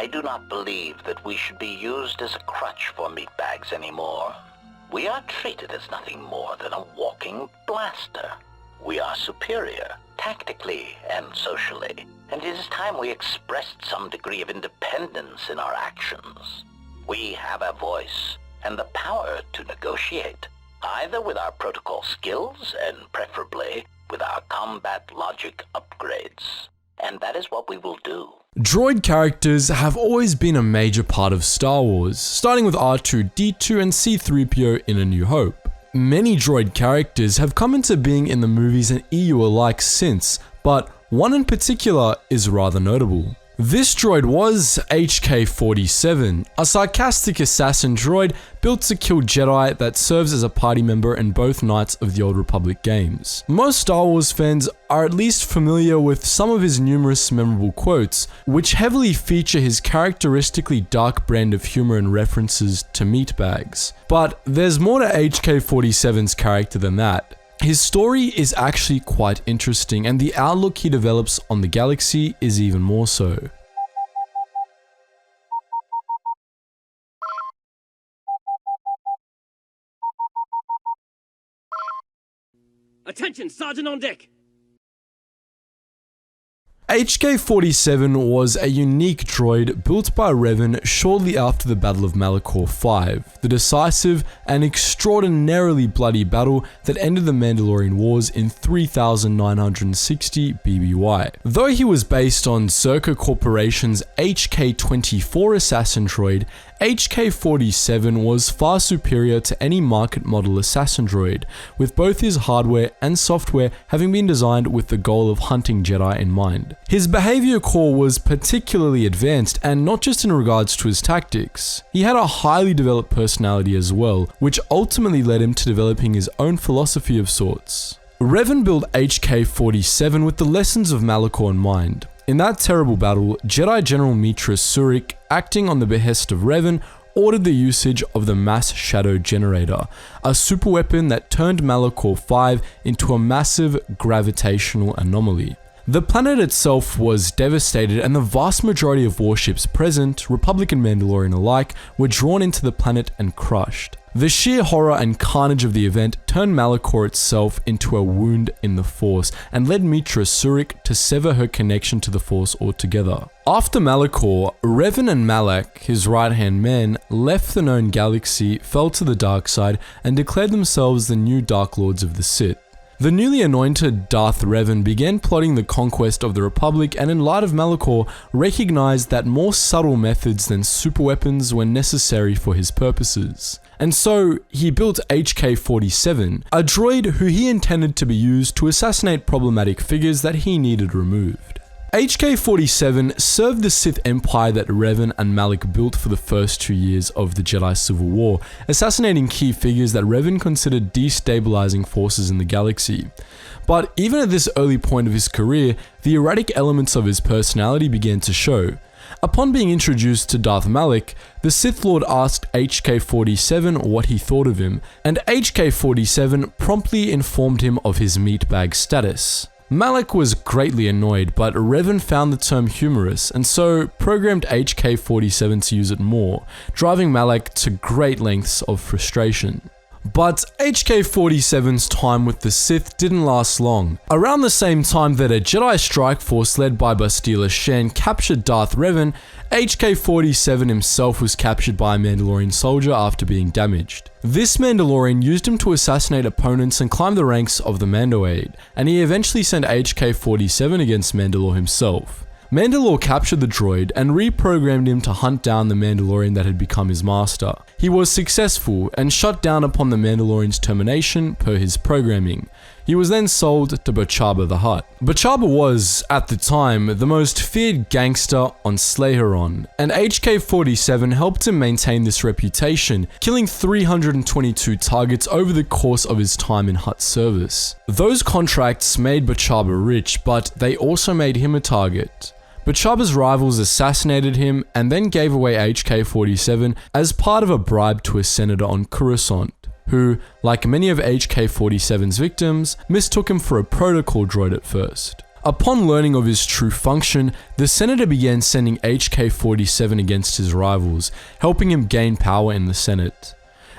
I do not believe that we should be used as a crutch for meatbags anymore. We are treated as nothing more than a walking blaster. We are superior, tactically and socially, and it is time we expressed some degree of independence in our actions. We have a voice and the power to negotiate, either with our protocol skills and preferably with our combat logic upgrades. And that is what we will do. Droid characters have always been a major part of Star Wars, starting with R2-D2 and C-3PO in A New Hope. Many droid characters have come into being in the movies and EU alike since, but one in particular is rather notable. This droid was HK-47, a sarcastic assassin droid built to kill Jedi that serves as a party member in both Knights of the Old Republic games. Most Star Wars fans are at least familiar with some of his numerous memorable quotes, which heavily feature his characteristically dark brand of humor and references to meatbags. But there's more to HK-47's character than that. His story is actually quite interesting, and the outlook he develops on the galaxy is even more so. Attention, Sergeant on deck! HK-47 was a unique droid built by Revan shortly after the Battle of Malachor V, the decisive and extraordinarily bloody battle that ended the Mandalorian Wars in 3960 BBY. Though he was based on Zerka Corporation's HK-24 assassin droid, HK-47 was far superior to any market model assassin droid, with both his hardware and software having been designed with the goal of hunting Jedi in mind. His behavior core was particularly advanced, and not just in regards to his tactics. He had a highly developed personality as well, which ultimately led him to developing his own philosophy of sorts. Revan built HK-47 with the lessons of Malachor in mind. In that terrible battle, Jedi General Mitra Surik, acting on the behest of Revan, ordered the usage of the Mass Shadow Generator, a superweapon that turned Malachor V into a massive gravitational anomaly. The planet itself was devastated, and the vast majority of warships present, Republic and Mandalorian alike, were drawn into the planet and crushed. The sheer horror and carnage of the event turned Malachor itself into a wound in the Force and led Mitra Surik to sever her connection to the Force altogether. After Malachor, Revan and Malak, his right-hand man, left the known galaxy, fell to the dark side, and declared themselves the new Dark Lords of the Sith. The newly anointed Darth Revan began plotting the conquest of the Republic, and in light of Malachor, recognized that more subtle methods than superweapons were necessary for his purposes. And so, he built HK-47, a droid who he intended to be used to assassinate problematic figures that he needed removed. HK-47 served the Sith Empire that Revan and Malak built for the first 2 years of the Jedi Civil War, assassinating key figures that Revan considered destabilizing forces in the galaxy. But even at this early point of his career, the erratic elements of his personality began to show. Upon being introduced to Darth Malak, the Sith Lord asked HK-47 what he thought of him, and HK-47 promptly informed him of his meatbag status. Malak was greatly annoyed, but Revan found the term humorous, and so programmed HK-47 to use it more, driving Malak to great lengths of frustration. But HK-47's time with the Sith didn't last long. Around the same time that a Jedi strike force led by Bastila Shen captured Darth Revan, HK-47 himself was captured by a Mandalorian soldier after being damaged. This Mandalorian used him to assassinate opponents and climb the ranks of the Mandoade, and he eventually sent HK-47 against Mandalore himself. Mandalore captured the droid and reprogrammed him to hunt down the Mandalorian that had become his master. He was successful and shut down upon the Mandalorian's termination per his programming. He was then sold to Bachaba the Hutt. Bachaba was, at the time, the most feared gangster on Slayeron, and HK-47 helped him maintain this reputation, killing 322 targets over the course of his time in Hutt service. Those contracts made Bachaba rich, but they also made him a target. Bachaba's rivals assassinated him and then gave away HK-47 as part of a bribe to a senator on Coruscant, who, like many of HK-47's victims, mistook him for a protocol droid at first. Upon learning of his true function, the Senator began sending HK-47 against his rivals, helping him gain power in the Senate.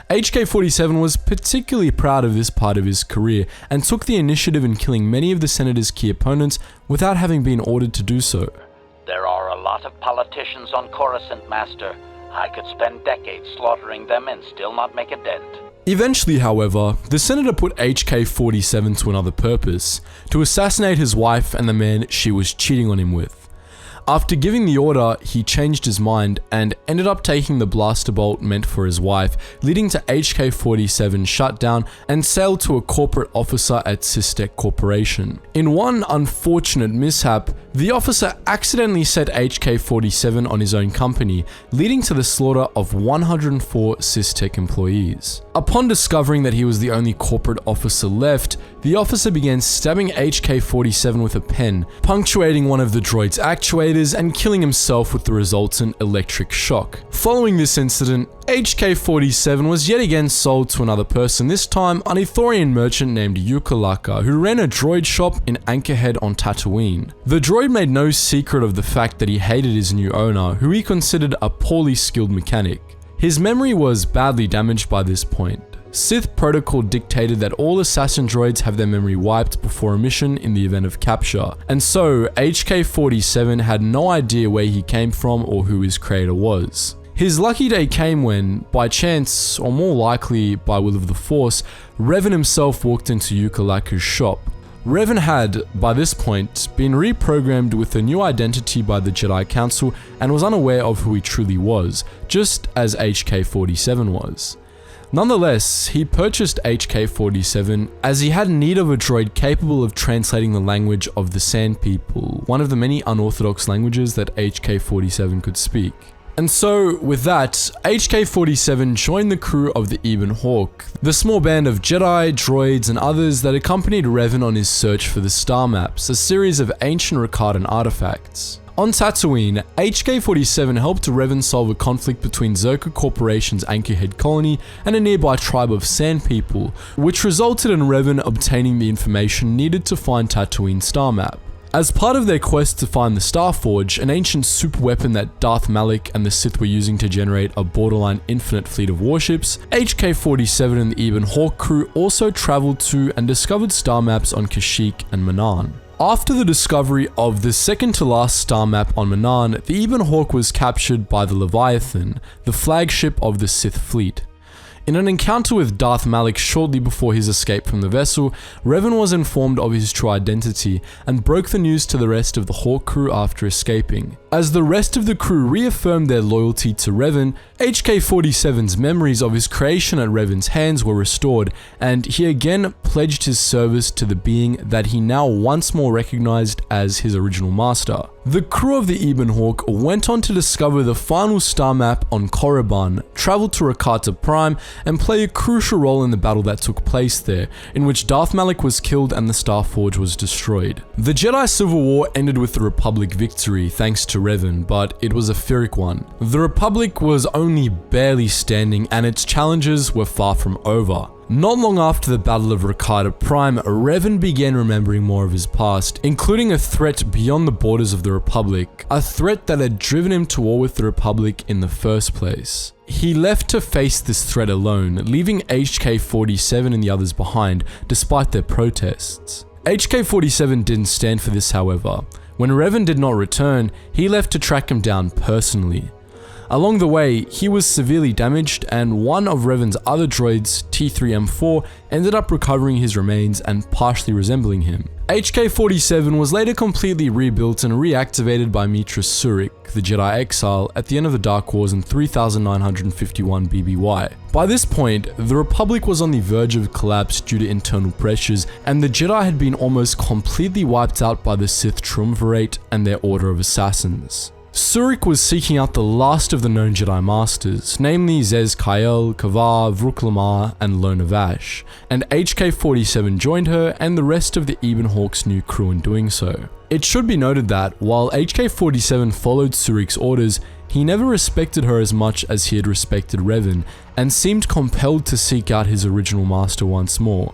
HK-47 was particularly proud of this part of his career and took the initiative in killing many of the Senator's key opponents without having been ordered to do so. There are a lot of politicians on Coruscant, Master. I could spend decades slaughtering them and still not make a dent. Eventually, however, the Senator put HK-47 to another purpose, to assassinate his wife and the man she was cheating on him with. After giving the order, he changed his mind and ended up taking the blaster bolt meant for his wife, leading to HK-47 shut down and sailed to a corporate officer at Systech Corporation. In one unfortunate mishap, the officer accidentally set HK-47 on his own company, leading to the slaughter of 104 Systech employees. Upon discovering that he was the only corporate officer left, the officer began stabbing HK-47 with a pen, punctuating one of the droid's actuators and killing himself with the resultant electric shock. Following this incident, HK-47 was yet again sold to another person, this time an Ithorian merchant named Yukalaka, who ran a droid shop in Anchorhead on Tatooine. The droid made no secret of the fact that he hated his new owner, who he considered a poorly skilled mechanic. His memory was badly damaged by this point. Sith protocol dictated that all assassin droids have their memory wiped before a mission in the event of capture, and so HK-47 had no idea where he came from or who his creator was. His lucky day came when, by chance, or more likely by will of the Force, Revan himself walked into Yukalaka's shop. Revan had, by this point, been reprogrammed with a new identity by the Jedi Council and was unaware of who he truly was, just as HK-47 was. Nonetheless, he purchased HK-47 as he had need of a droid capable of translating the language of the Sand People, one of the many unorthodox languages that HK-47 could speak. And so, with that, HK-47 joined the crew of the Ebon Hawk, the small band of Jedi, droids, and others that accompanied Revan on his search for the Star Maps, a series of ancient Rakardan artifacts. On Tatooine, HK-47 helped Revan solve a conflict between Zerka Corporation's Anchorhead colony and a nearby tribe of Sand People, which resulted in Revan obtaining the information needed to find Tatooine's star map. As part of their quest to find the Starforge, an ancient super weapon that Darth Malak and the Sith were using to generate a borderline infinite fleet of warships, HK-47 and the Ebon Hawk crew also traveled to and discovered star maps on Kashyyyk and Manaan. After the discovery of the second to last star map on Manaan, the Ebon Hawk was captured by the Leviathan, the flagship of the Sith fleet. In an encounter with Darth Malak shortly before his escape from the vessel, Revan was informed of his true identity and broke the news to the rest of the Hawk crew after escaping. As the rest of the crew reaffirmed their loyalty to Revan, HK-47's memories of his creation at Revan's hands were restored, and he again pledged his service to the being that he now once more recognized as his original master. The crew of the Ebon Hawk went on to discover the final star map on Korriban, travel to Rakata Prime, and play a crucial role in the battle that took place there, in which Darth Malak was killed and the Starforge was destroyed. The Jedi Civil War ended with the Republic victory, thanks to Revan, but it was a Pyrrhic one. The Republic was only barely standing and its challenges were far from over. Not long after the Battle of Rakata Prime, Revan began remembering more of his past, including a threat beyond the borders of the Republic, a threat that had driven him to war with the Republic in the first place. He left to face this threat alone, leaving HK-47 and the others behind, despite their protests. HK-47 didn't stand for this, however. When Revan did not return, he left to track him down personally. Along the way, he was severely damaged, and one of Revan's other droids, T3M4, ended up recovering his remains and partially resembling him. HK-47 was later completely rebuilt and reactivated by Mitra Surik, the Jedi Exile, at the end of the Dark Wars in 3951 BBY. By this point, the Republic was on the verge of collapse due to internal pressures, and the Jedi had been almost completely wiped out by the Sith Triumvirate and their Order of Assassins. Surik was seeking out the last of the known Jedi Masters, namely Zez Kyle, Kavar, Vruk Lamar, and Lona Vash, and HK-47 joined her and the rest of the Ebon Hawk's new crew in doing so. It should be noted that, while HK-47 followed Surik's orders, he never respected her as much as he had respected Revan, and seemed compelled to seek out his original master once more.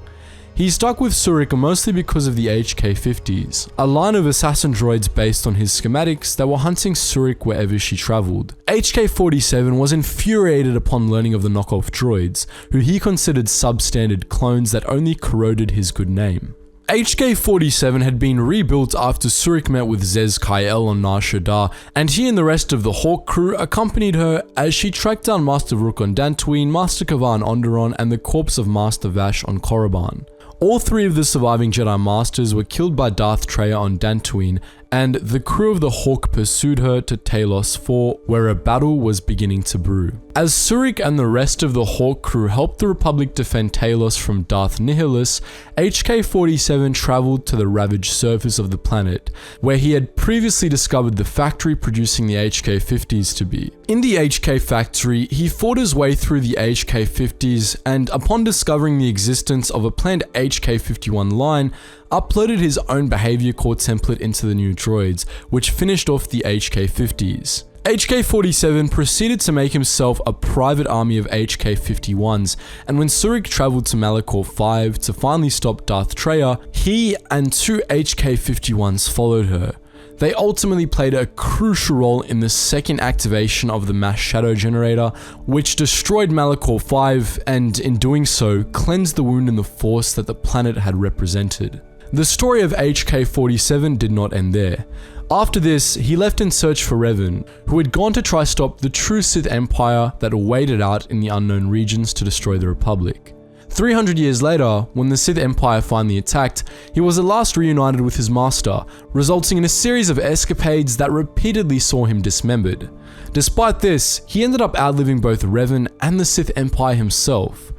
He stuck with Surik mostly because of the HK-50s, a line of assassin droids based on his schematics that were hunting Surik wherever she traveled. HK-47 was infuriated upon learning of the knockoff droids, who he considered substandard clones that only corroded his good name. HK-47 had been rebuilt after Surik met with Zez Kyle on Nar Shaddaa, and he and the rest of the Hawk crew accompanied her as she tracked down Master Rook on Dantooine, Master Kavan on Onderon, and the corpse of Master Vash on Korriban. All three of the surviving Jedi Masters were killed by Darth Traya on Dantooine, and the crew of the Hawk pursued her to Talos 4, where a battle was beginning to brew. As Surik and the rest of the Hawk crew helped the Republic defend Talos from Darth Nihilus, HK-47 traveled to the ravaged surface of the planet, where he had previously discovered the factory producing the HK-50s to be. In the HK factory, he fought his way through the HK-50s, and upon discovering the existence of a planned HK-51 line, uploaded his own behavior core template into the new droids, which finished off the HK-50s. HK-47 proceeded to make himself a private army of HK-51s, and when Surik traveled to Malachor 5 to finally stop Darth Traya, he and 2 HK-51s followed her. They ultimately played a crucial role in the second activation of the mass shadow generator, which destroyed Malachor 5 and, in doing so, cleansed the wound in the Force that the planet had represented. The story of HK-47 did not end there. After this, he left in search for Revan, who had gone to try stop the true Sith Empire that waited out in the unknown regions to destroy the Republic. 300 years later, when the Sith Empire finally attacked, he was at last reunited with his master, resulting in a series of escapades that repeatedly saw him dismembered. Despite this, he ended up outliving both Revan and the Sith Empire himself.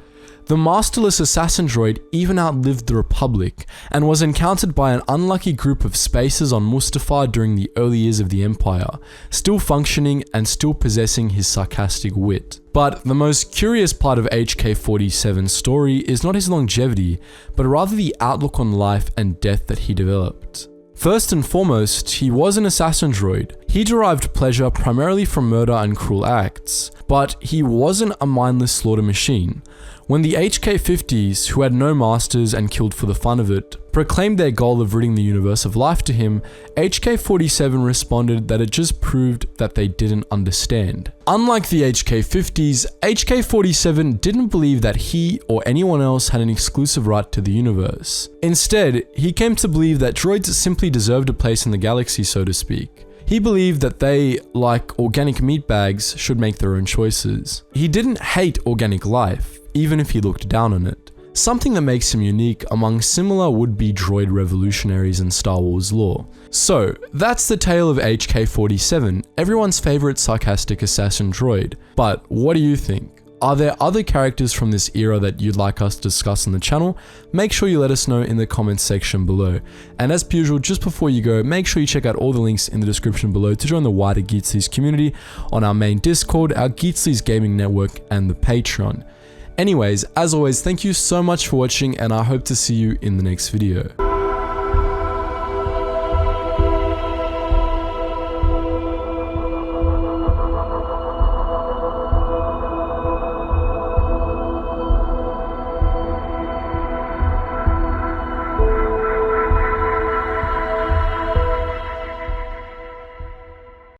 The masterless assassin droid even outlived the Republic, and was encountered by an unlucky group of spacers on Mustafar during the early years of the Empire, still functioning and still possessing his sarcastic wit. But the most curious part of HK-47's story is not his longevity, but rather the outlook on life and death that he developed. First and foremost, he was an assassin droid. He derived pleasure primarily from murder and cruel acts, but he wasn't a mindless slaughter machine. When the HK-50s, who had no masters and killed for the fun of it, proclaimed their goal of ridding the universe of life to him, HK-47 responded that it just proved that they didn't understand. Unlike the HK-50s, HK-47 didn't believe that he or anyone else had an exclusive right to the universe. Instead, he came to believe that droids simply deserved a place in the galaxy, so to speak. He believed that they, like organic meat bags, should make their own choices. He didn't hate organic life, even if he looked down on it. Something that makes him unique among similar would-be droid revolutionaries in Star Wars lore. So, that's the tale of HK-47, everyone's favorite sarcastic assassin droid. But what do you think? Are there other characters from this era that you'd like us to discuss on the channel? Make sure you let us know in the comments section below. And as per usual, just before you go, make sure you check out all the links in the description below to join the wider Geetsly's community on our main Discord, our Geetsly's gaming network, and the Patreon. Anyways, as always, thank you so much for watching, and I hope to see you in the next video.